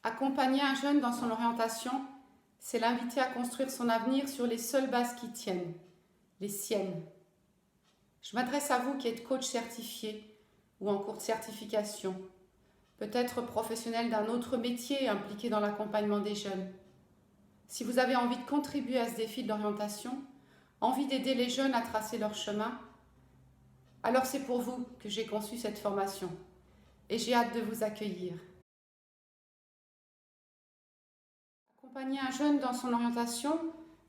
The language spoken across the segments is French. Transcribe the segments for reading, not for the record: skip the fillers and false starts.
Accompagner un jeune dans son orientation, c'est l'inviter à construire son avenir sur les seules bases qui tiennent, les siennes. Je m'adresse à vous qui êtes coach certifié ou en cours de certification, peut-être professionnel d'un autre métier impliqué dans l'accompagnement des jeunes. Si vous avez envie de contribuer à ce défi de l'orientation, envie d'aider les jeunes à tracer leur chemin, alors c'est pour vous que j'ai conçu cette formation et j'ai hâte de vous accueillir. Accompagner un jeune dans son orientation,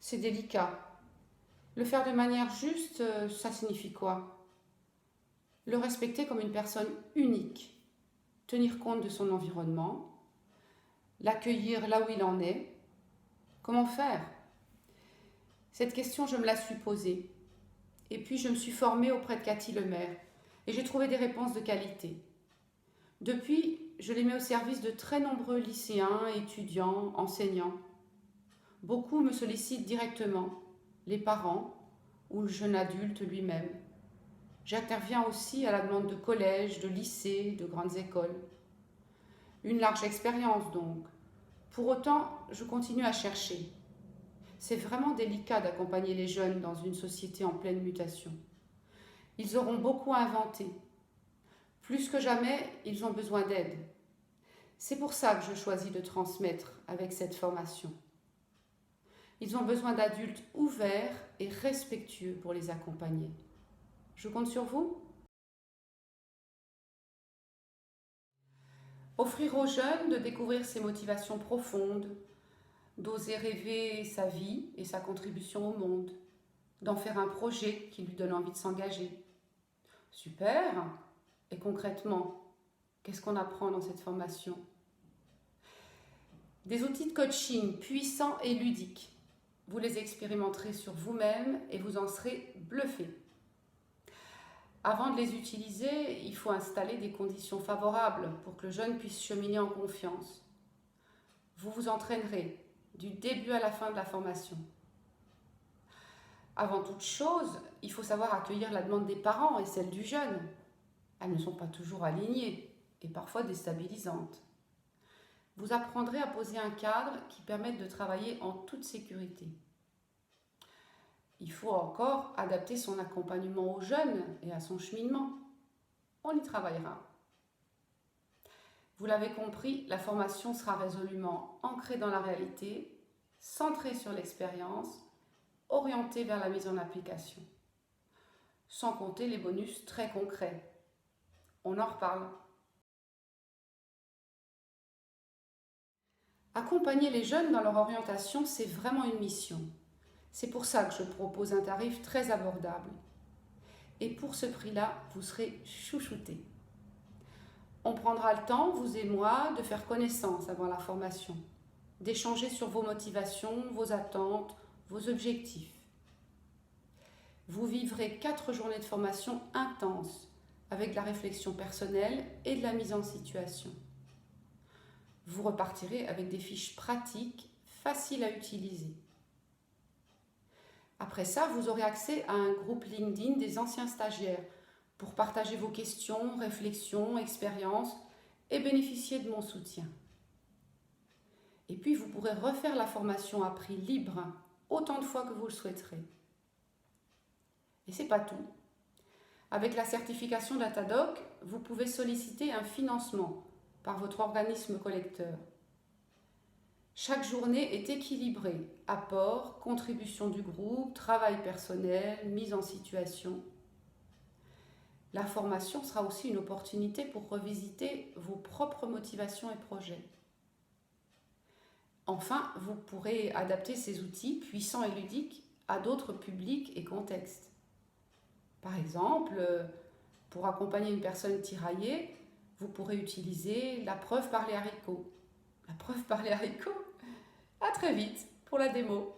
c'est délicat. Le faire de manière juste, ça signifie quoi? Le respecter comme une personne unique, tenir compte de son environnement, l'accueillir là où il en est. Comment faire? Cette question, je me la suis posée. Et puis, je me suis formée auprès de Cathy Lemaire et j'ai trouvé des réponses de qualité. Depuis, je les mets au service de très nombreux lycéens, étudiants, enseignants. Beaucoup me sollicitent directement, les parents ou le jeune adulte lui-même. J'interviens aussi à la demande de collèges, de lycées, de grandes écoles. Une large expérience donc. Pour autant, je continue à chercher. C'est vraiment délicat d'accompagner les jeunes dans une société en pleine mutation. Ils auront beaucoup à inventer. Plus que jamais, ils ont besoin d'aide. C'est pour ça que je choisis de transmettre avec cette formation. Ils ont besoin d'adultes ouverts et respectueux pour les accompagner. Je compte sur vous. Offrir aux jeunes de découvrir ses motivations profondes, d'oser rêver sa vie et sa contribution au monde, d'en faire un projet qui lui donne envie de s'engager. Super! Et concrètement, qu'est-ce qu'on apprend dans cette formation? Des outils de coaching puissants et ludiques. Vous les expérimenterez sur vous-même et vous en serez bluffé. Avant de les utiliser, il faut installer des conditions favorables pour que le jeune puisse cheminer en confiance. Vous vous entraînerez du début à la fin de la formation. Avant toute chose, il faut savoir accueillir la demande des parents et celle du jeune. Elles ne sont pas toujours alignées et parfois déstabilisantes. Vous apprendrez à poser un cadre qui permette de travailler en toute sécurité. Il faut encore adapter son accompagnement au jeune et à son cheminement. On y travaillera. Vous l'avez compris, la formation sera résolument ancrée dans la réalité, centrée sur l'expérience, orientée vers la mise en application. Sans compter les bonus très concrets. On en reparle. Accompagner les jeunes dans leur orientation, c'est vraiment une mission. C'est pour ça que je propose un tarif très abordable. Et pour ce prix-là, vous serez chouchoutés. On prendra le temps, vous et moi, de faire connaissance avant la formation, d'échanger sur vos motivations, vos attentes, vos objectifs. Vous vivrez 4 journées de formation intenses, avec de la réflexion personnelle et de la mise en situation. Vous repartirez avec des fiches pratiques, faciles à utiliser. Après ça, vous aurez accès à un groupe LinkedIn des anciens stagiaires pour partager vos questions, réflexions, expériences et bénéficier de mon soutien. Et puis, vous pourrez refaire la formation à prix libre autant de fois que vous le souhaiterez. Et c'est pas tout. Avec la certification Datadoc, vous pouvez solliciter un financement par votre organisme collecteur. Chaque journée est équilibrée, apport, contribution du groupe, travail personnel, mise en situation. La formation sera aussi une opportunité pour revisiter vos propres motivations et projets. Enfin, vous pourrez adapter ces outils puissants et ludiques à d'autres publics et contextes. Par exemple, pour accompagner une personne tiraillée, vous pourrez utiliser la preuve par les haricots. La preuve par les haricots? À très vite pour la démo.